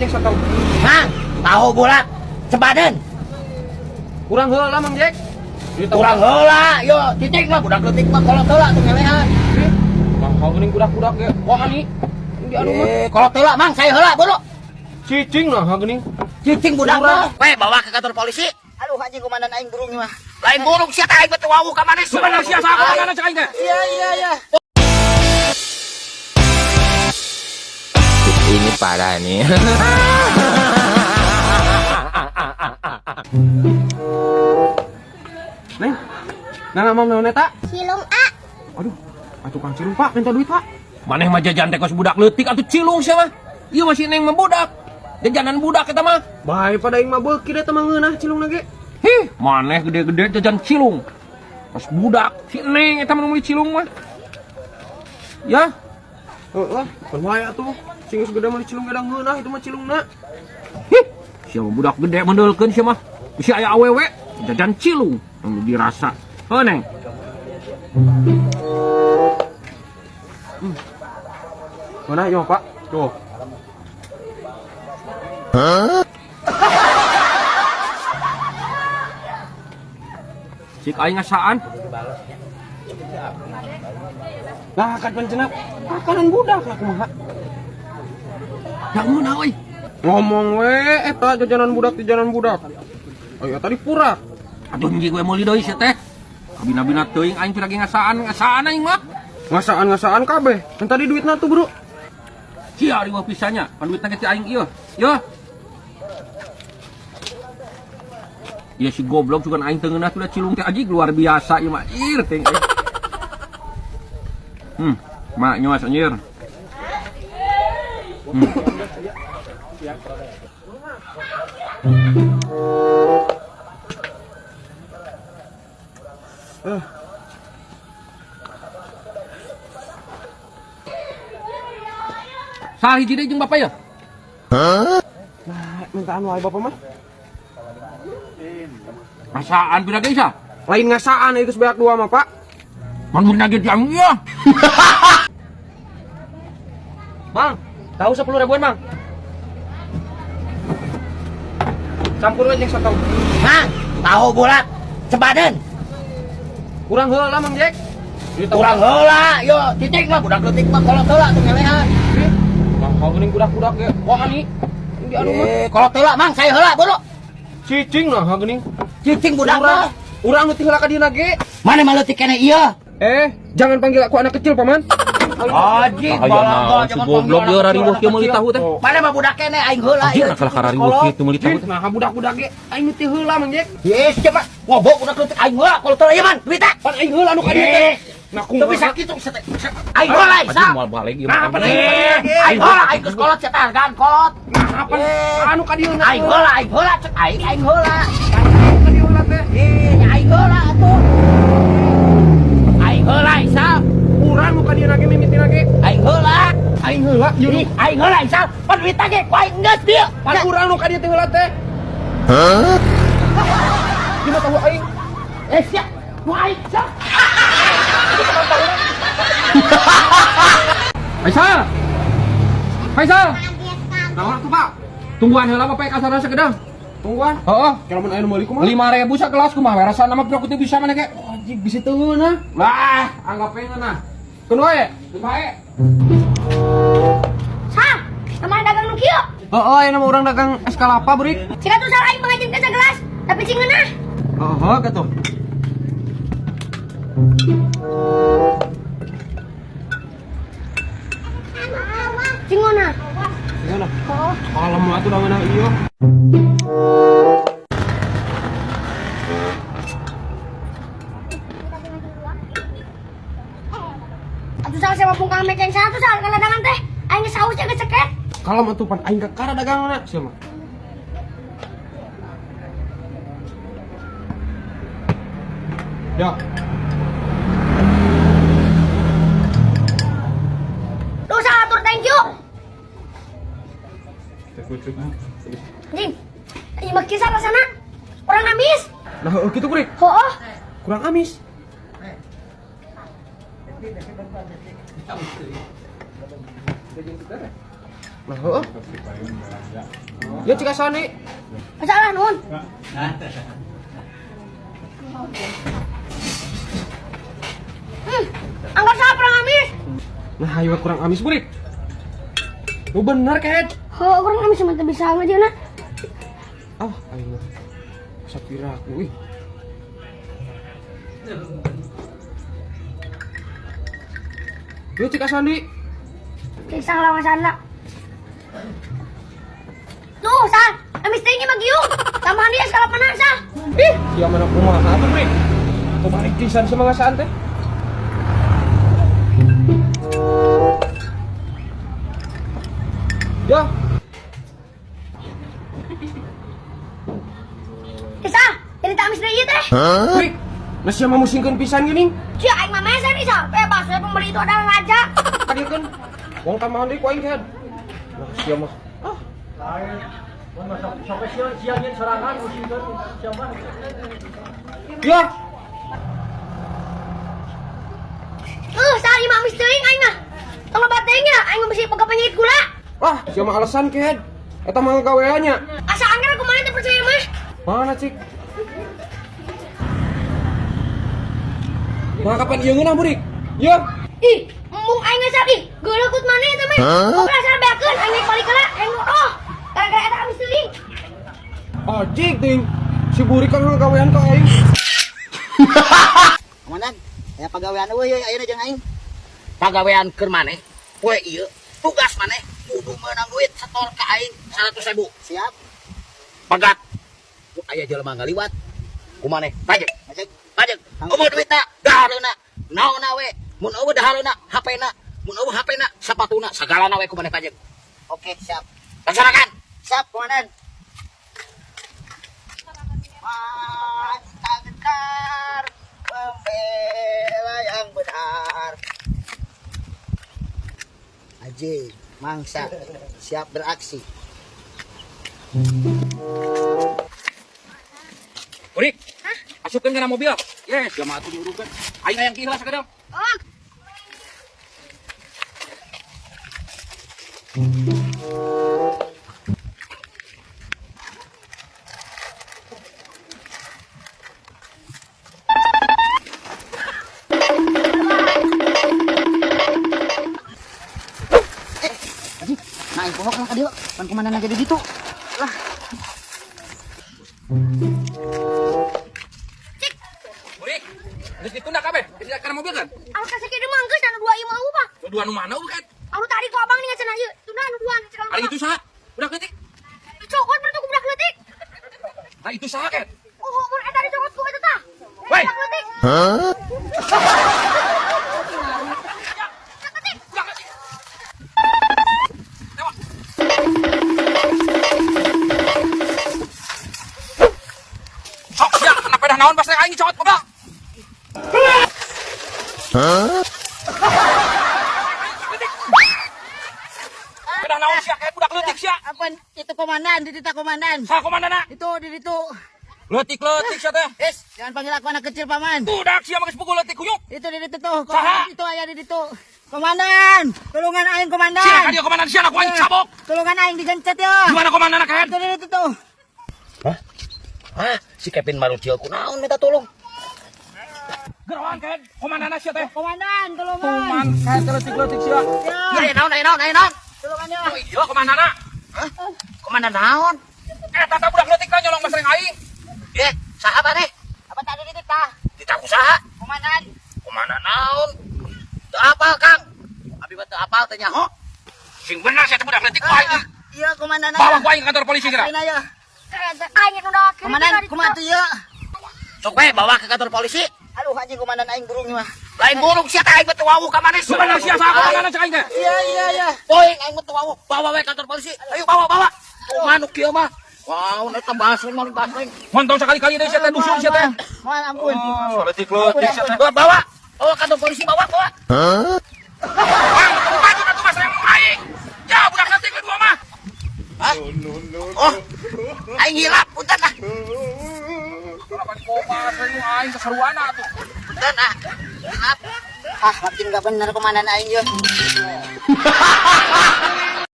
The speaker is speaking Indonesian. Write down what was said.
Mang, tahu bulat sepadan. Kurang heula Mang Jack. Kurang heula, yo titik mah budak leutik mah kolot heula teu ngelehan. Mang geuning budak-budak ge. Wah ani. Di anu mah. Kolot heula Mang, saya heula boro. Cicing nah geuning. Cicing budak mah. Weh, bawa ke kantor polisi. Aduh anjing komandan aing burung mah. Lain burung sia teh aing batu wawu ka mana? Sebenarnya sia saha kana cek aing teh. Iya. Ini parah nih. Neng. Nang mau naon eta? Cilung A. Aduh, tukang cilung Pak, minta duit Pak. Maneh mah jajan teh kos budak leutik atuh cilung sia mah. Ieu masih neng mah budak. Jajanan budak eta mah. Bae pada aing mah beuki da teh mah ngeunah cilung lagi. Hih, maneh gede-gede jajan cilung. Kos budak, si neng eta mah meuli cilung mah. Ya. Heeh, pan wae atuh. Sing geus gede meuli cilung gedang ngeunah itu mah cilungna. Hih, sia mah budak gede mendeulkeun sia mah. Si aya awewe jajan cilung anu dirasa. Heuh neng. Mana yo Pak? Tuh. Cik aing ngasaan. Nah, kan pencenap. Makanan budak lah kumaha. Yang mana euy? Ngomong we eta jajanan budak. Ayo tadi pura. Aduh anjing we meuli deui sia teh. Abina-bina teuing aing teh lagi ngasaan aing mah. Ngasaan kabeh. Yang tadi duitna tuh, Bro. Sia di bawah pisahnya. Pan duitna ge aing ieu. Yo. Ya si goblok juga aing teu ngeunah tuh cilung teh anjing luar biasa ieu mah. Ir teh. Mak nyos anjir. Saha hiji deui jeung Bapak ya? Nah, mintaan wae Bapak mah. Ngasaan pira geus ah? Lain ngasaan ieu geus beak dua mah, Pak. Man mun nagih yang ieu. Mang, tahu 10 ribuan, Mang. Campur we jeung sotong. Mang, tahu bulat sepadan. Kurang heula Mang Jack. Kurang heula, yo titik mah budak leutik mah kolot heula teu ngelehan. Mang geuning budak-budak ge. Wah ani. Di anu mah. Kolot heula Mang, saya heula boro. Cicing nah geuning. Cicing budak mah. Urang leutik heula ka dieu ge. Mana mah leutik keneh ieu? Jangan panggil aku anak kecil, Paman. Anjing, Balaga si goblok dia rariweuh kieu meuli tahu teh. Mana mah budak keneh aing heula Anjir ieu. nakal karariweuh kieu teu meuli tahu teh. Nah, budak-budak ge aing teh heula Mang Jack. Yes, coba. Ngobok budak leutik aing heula kolot heula ieu man, duit teh. Pan aing heula anu ka dieu teh. Nah, Tapi kumaha? sakit tuh aing heula Anjing isa. moal balik ieu. Nah, apa teh? Aing heula aing geus kolot sia teh hargaan kolot. Apa anu ka dieu Aing heula cek aing heula. ka dieu heula teh. Aing heula atuh. Aing heula isa. Urang nu ka dieu lagi mimitin lagi. Aing heula. Aing heula Ih, aing heula isa. Pan duit teh ge ku aing geus dieu. Pan urang nu ka dieu teh heula teh. Gimana tahu aing? Sia, ku aing isa. Faisal. Naon atuh, Pak? Tungguan heula Bapak kasarna sagedang. Tungguan? Heeh. Kalau mun aya nu meuli kumaha? 5.000 sakelas kumaha? Rasana mah pira bisa mana ge? Anjing bisa teu ngeunah. Lah, anggap we ngeunah. Keun wae, bae. Sah, namanya dagang nu kieu. Heeh, aya nama urang dagang es kelapa, Brik. Cika tuh salah aing mangajin ka sagelas, tapi cing ngeunah. Heeh, gatuh. Cing ngeunah. Gimana? Kalem atuh da ngeunah ieu. Atuh salah sama pungkang meceng satu salah kana dagang teh. Aing geus saus geus ceket. Kalem atuh pan aing kakara dagangna sia mah. Ya. Dosa atur thank you. Jing. Ieu mah kisah rasana. Orang amis. Nah, gitu Brik. Hooh. Kurang amis. Nah, heeh. Ya cika sani. Masalah nun. Angkat saya perang amis. Nah, ayo kurang amis burik. Lu bener Ket. Kurang amis cuma bisa aja nah. Ah, ayo. Sapira aku ih. Ya cika sani. Kisah lawan sana. Tuh, San. Amis tinggi magiung. Tambahan dia skala panasa. Ih, siya man ako mga kato, pre. Tumalik kisan sa mga saan, te. Ya, Kisah, jadi tamis na iya teh. pre. Na siya mamusingkan pisan gini. Siya, aing mamaya sa Rizal. Bebas, saya pembeli itu adalah raja. Tadi kan, uang tambahan di kuaing kan. Nah, siya mah. Ah, ya, San, ima amis teuing aing mah. Tong batengnya, aing mah bisa pegang penyakit gula. ah, siya mah alasan Ket. Eta mah gaweannya. Asa anggar aku mana teh percaya mah. Mana cik? Nah, kapan iya ngeunah burik? Ya. Ih, embung aing ngasar ih. Geuleukeut mana eta mah? Kok rasa beakeun aing naik balik heula, aing oh. Gara-gara eta amis teuing. Ajik ting. Si burik kan gawean ka aing. Komandan, aya pagawean eueuh ayeuna jeung aing. Pagawean keur maneh? Poe ieu tugas maneh kudu meunang duit setor ka aing 100.000. Siap. Pagat. Ku aya jelema ngaliwat. Kumaneh? Pajek. Pajek. Eueuh duitna, dahareuna. Naonna we? Mun eueuh dahareuna, HP-na. Mun eueuh HP-na, sepatuna, sagalana we kumaneh pajek. Oke, siap. Laksanakan. Siap, komandan. Mantap gentar, pembela yang benar. Aji, mangsa, siap beraksi. Burik. Asupkeun kana mobil. Yes, jamaah atuh diurukeun. Aing hayang kieu sakadang. Oh. Nah, pokok lah dia, pan komandan aja di situ. Lah. Burik. Geus ditunda kabeh. Geus kana mobil kan? Aku kasih kieu mah geus anu 2 ieu mau Pak. Dua nu mana Ket? Anu tadi ku abang nih cenah ieu. Tunda anu 2 cenah. Ari itu saha? Budak leutik. Cokot berarti ku budak leutik. Nah itu saha Ket? Oh, mun eta dicokot ku eta tah. Woi. Budak leutik. Budak leutik. Sok sia, kenapa dah naon pas aing cowot goblok? Dah naon sia kayak budak leutik sia. Apa itu komandan, di tita komandan. Saha komandana? Itu di situ. Leutik-leutik sia teh. Yes, jangan panggil aku anak kecil paman. Budak sia mah geus pukul leutik kuyuk. Itu di situ tuh, Saha? komandan itu aya di situ. Komandan, tolongan aing komandan. Sia ka dia komandan sia aku aing cabok. Tolongan aing digencet ya. Di mana komandana kahen? Itu di situ tuh. Hah? Si Kevin Marucio kunaon minta tolong? Gerawan kahen, komandana sia teh. Komandan, tolongan. Kuman kahen leutik-leutik sia. Ya, ayo naon. Tolongannya. Oh iya komandana. Hah? Komandan naon? Tata budak leutik lah nyolong masreng aing. Saha bare? Apa tadi di tita? Dita kusaha? Komandan. Komandan naon? Teu apal, Kang. Abi teu apal teh nyaho. Sing bener sia teh budak leutik ku aing. Iya, komandan. Bawa ku aing ke kantor polisi kira. Ayo. Aing udah Komandan, kumaha teu ieu? Sok we bawa ke kantor polisi. Aduh, anjing komandan aing burung mah. Lain burung sia teh aing teu wawuh ka maneh. Sebenarnya sia saha komandana cek aing teh? Iya. Poing aing teu wawuh. Bawa we kantor polisi. Ayo bawa. Kumaha nu kieu mah? Wow, eta basreng maling basreng. Montong sekali-kali deui sia teh dusun sia teh. Mohon ampun. Oh, leutik-leutik sia teh. Bawa. Oh, kantor polisi bawa. Bang, baju atuh masreng aing. Ya budak leutik kedua mah. Hah? Oh, aing hilap, punten lah. Kenapa di koma masreng aing keseruana atuh. Punten ah. Hilap. Ah, makin gak bener komandan aing yeuh.